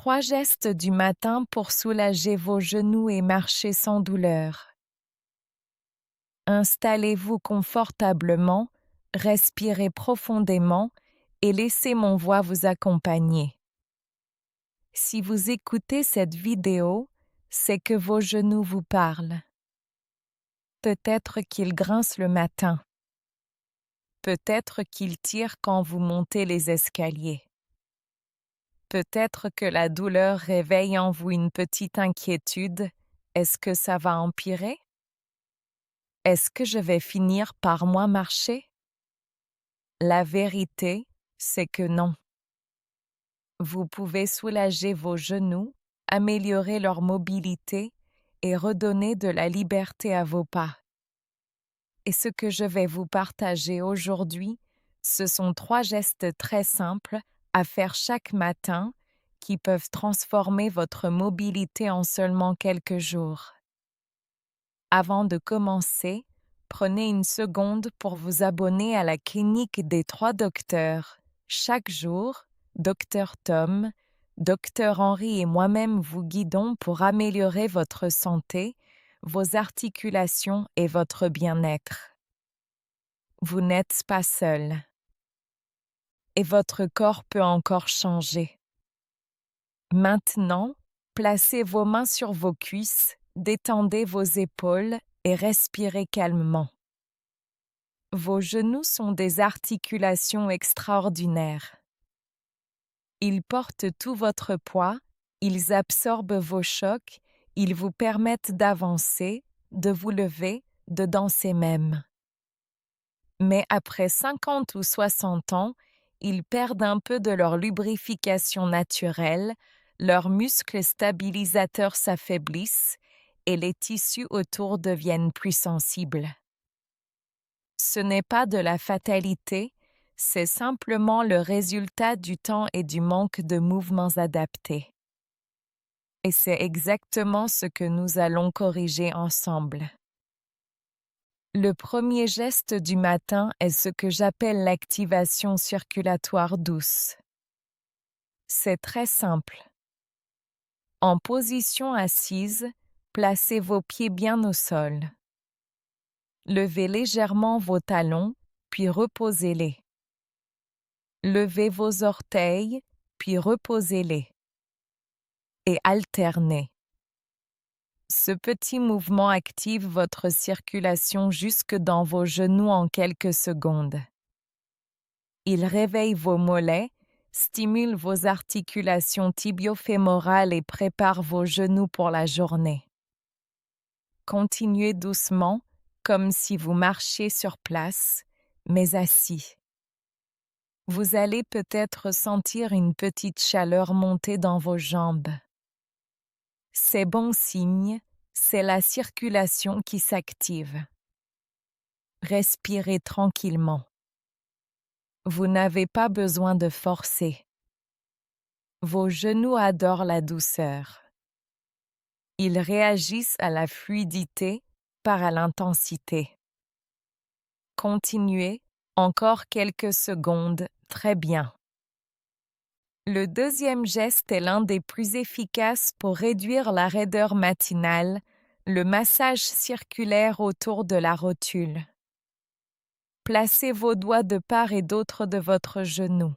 3 gestes du matin pour soulager vos genoux et marcher sans douleur. Installez-vous confortablement, respirez profondément et laissez mon voix vous accompagner. Si vous écoutez cette vidéo, c'est que vos genoux vous parlent. Peut-être qu'ils grincent le matin. Peut-être qu'ils tirent quand vous montez les escaliers. Peut-être que la douleur réveille en vous une petite inquiétude. Est-ce que ça va empirer? Est-ce que je vais finir par moins marcher? La vérité, c'est que non. Vous pouvez soulager vos genoux, améliorer leur mobilité et redonner de la liberté à vos pas. Et ce que je vais vous partager aujourd'hui, ce sont 3 gestes très simples à faire chaque matin qui peuvent transformer votre mobilité en seulement quelques jours. Avant de commencer, prenez une seconde pour vous abonner à la clinique des 3 docteurs. Chaque jour, Dr Tom, Dr Henry et moi-même vous guidons pour améliorer votre santé, vos articulations et votre bien-être. Vous n'êtes pas seul. Et votre corps peut encore changer. Maintenant, placez vos mains sur vos cuisses, détendez vos épaules et respirez calmement. Vos genoux sont des articulations extraordinaires. Ils portent tout votre poids, ils absorbent vos chocs, ils vous permettent d'avancer, de vous lever, de danser même. Mais après 50 ou 60 ans, ils perdent un peu de leur lubrification naturelle, leurs muscles stabilisateurs s'affaiblissent et les tissus autour deviennent plus sensibles. Ce n'est pas de la fatalité, c'est simplement le résultat du temps et du manque de mouvements adaptés. Et c'est exactement ce que nous allons corriger ensemble. Le premier geste du matin est ce que j'appelle l'activation circulatoire douce. C'est très simple. En position assise, placez vos pieds bien au sol. Levez légèrement vos talons, puis reposez-les. Levez vos orteils, puis reposez-les. Et alternez. Ce petit mouvement active votre circulation jusque dans vos genoux en quelques secondes. Il réveille vos mollets, stimule vos articulations tibio-fémorales et prépare vos genoux pour la journée. Continuez doucement, comme si vous marchiez sur place, mais assis. Vous allez peut-être sentir une petite chaleur monter dans vos jambes. C'est bon signe, c'est la circulation qui s'active. Respirez tranquillement. Vous n'avez pas besoin de forcer. Vos genoux adorent la douceur. Ils réagissent à la fluidité par à l'intensité. Continuez, encore quelques secondes, très bien. Le deuxième geste est l'un des plus efficaces pour réduire la raideur matinale, le massage circulaire autour de la rotule. Placez vos doigts de part et d'autre de votre genou.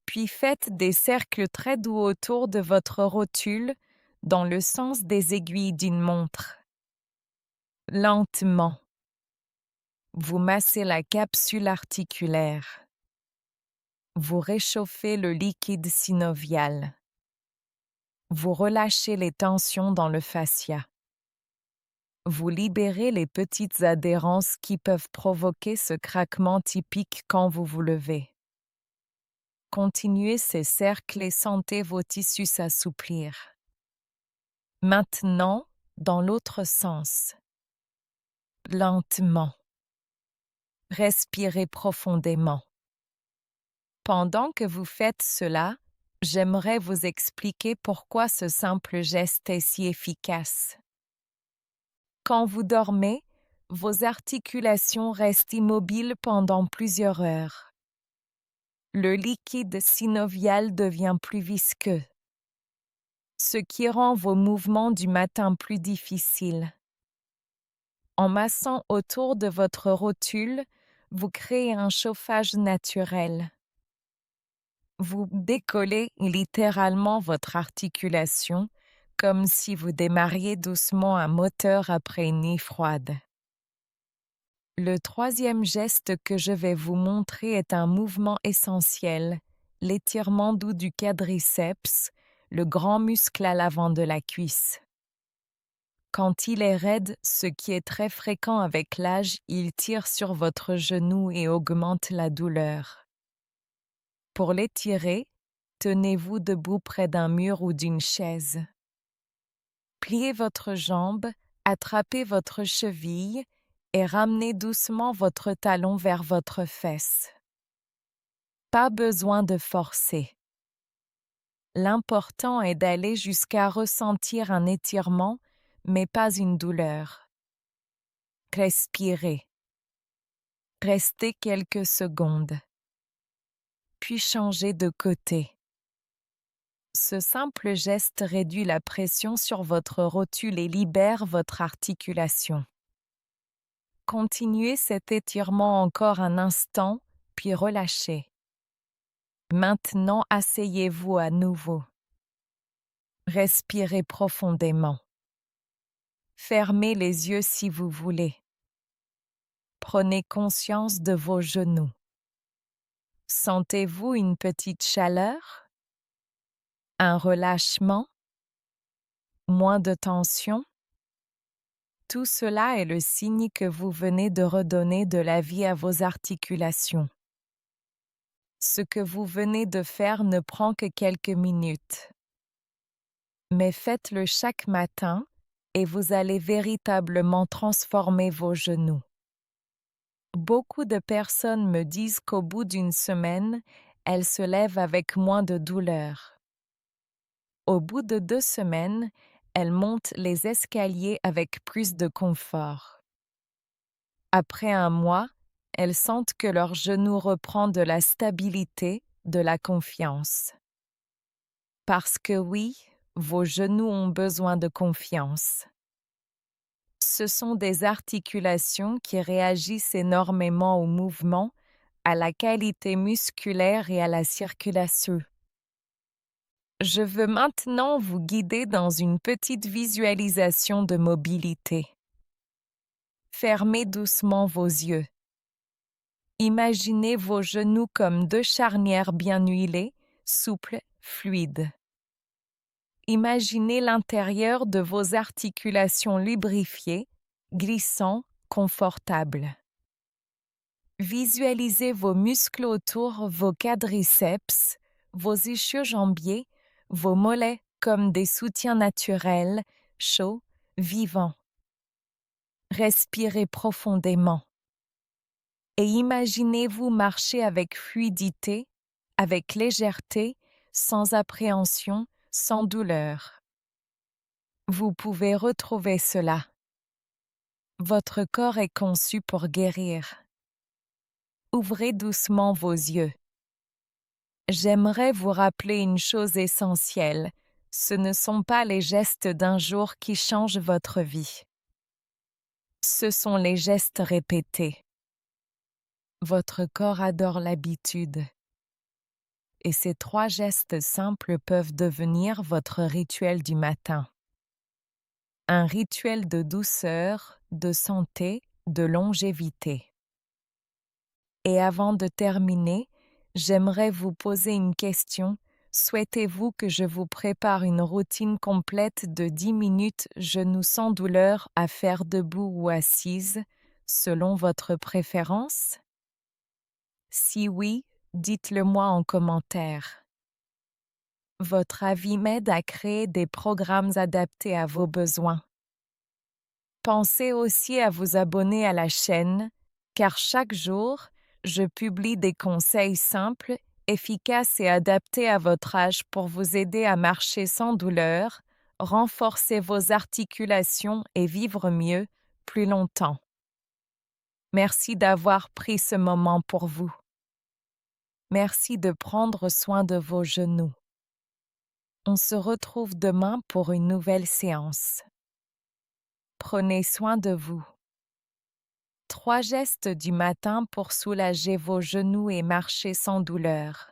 Puis faites des cercles très doux autour de votre rotule, dans le sens des aiguilles d'une montre. Lentement. Vous massez la capsule articulaire. Vous réchauffez le liquide synovial. Vous relâchez les tensions dans le fascia. Vous libérez les petites adhérences qui peuvent provoquer ce craquement typique quand vous vous levez. Continuez ces cercles et sentez vos tissus s'assouplir. Maintenant, dans l'autre sens. Lentement. Respirez profondément. Pendant que vous faites cela, j'aimerais vous expliquer pourquoi ce simple geste est si efficace. Quand vous dormez, vos articulations restent immobiles pendant plusieurs heures. Le liquide synovial devient plus visqueux. ce qui rend vos mouvements du matin plus difficiles. En massant autour de votre rotule, vous créez un chauffage naturel. Vous décollez littéralement votre articulation comme si vous démarriez doucement un moteur après une nuit froide. Le troisième geste que je vais vous montrer est un mouvement essentiel, l'étirement doux du quadriceps, le grand muscle à l'avant de la cuisse. Quand il est raide, ce qui est très fréquent avec l'âge, il tire sur votre genou et augmente la douleur. Pour l'étirer, tenez-vous debout près d'un mur ou d'une chaise. Pliez votre jambe, attrapez votre cheville et ramenez doucement votre talon vers votre fesse. Pas besoin de forcer. L'important est d'aller jusqu'à ressentir un étirement, mais pas une douleur. Respirez. Restez quelques secondes. Puis changez de côté. Ce simple geste réduit la pression sur votre rotule et libère votre articulation. Continuez cet étirement encore un instant, puis relâchez. Maintenant, asseyez-vous à nouveau. Respirez profondément. Fermez les yeux si vous voulez. Prenez conscience de vos genoux. Sentez-vous une petite chaleur? Un relâchement? Moins de tension? Tout cela est le signe que vous venez de redonner de la vie à vos articulations. Ce que vous venez de faire ne prend que quelques minutes. Mais faites-le chaque matin et vous allez véritablement transformer vos genoux. Beaucoup de personnes me disent qu'au bout d'une semaine, elles se lèvent avec moins de douleur. Au bout de 2 semaines, elles montent les escaliers avec plus de confort. Après un mois, elles sentent que leur genou reprend de la stabilité, de la confiance. Parce que oui, vos genoux ont besoin de confiance. Ce sont des articulations qui réagissent énormément au mouvement, à la qualité musculaire et à la circulation. Je veux maintenant vous guider dans une petite visualisation de mobilité. Fermez doucement vos yeux. Imaginez vos genoux comme 2 charnières bien huilées, souples, fluides. Imaginez l'intérieur de vos articulations lubrifiées, glissant, confortables. Visualisez vos muscles autour, vos quadriceps, vos ischio-jambiers, vos mollets comme des soutiens naturels, chauds, vivants. Respirez profondément. Et imaginez-vous marcher avec fluidité, avec légèreté, sans appréhension, sans douleur. Vous pouvez retrouver cela. Votre corps est conçu pour guérir. Ouvrez doucement vos yeux. J'aimerais vous rappeler une chose essentielle. Ce ne sont pas les gestes d'un jour qui changent votre vie. Ce sont les gestes répétés. Votre corps adore l'habitude. Et ces 3 gestes simples peuvent devenir votre rituel du matin. Un rituel de douceur, de santé, de longévité. Et avant de terminer, j'aimerais vous poser une question. Souhaitez-vous que je vous prépare une routine complète de 10 minutes genoux sans douleur à faire debout ou assise, selon votre préférence? Si oui, dites-le moi en commentaire. Votre avis m'aide à créer des programmes adaptés à vos besoins. Pensez aussi à vous abonner à la chaîne, car chaque jour, je publie des conseils simples, efficaces et adaptés à votre âge pour vous aider à marcher sans douleur, renforcer vos articulations et vivre mieux, plus longtemps. Merci d'avoir pris ce moment pour vous. Merci de prendre soin de vos genoux. On se retrouve demain pour une nouvelle séance. Prenez soin de vous. 3 gestes du matin pour soulager vos genoux et marcher sans douleur.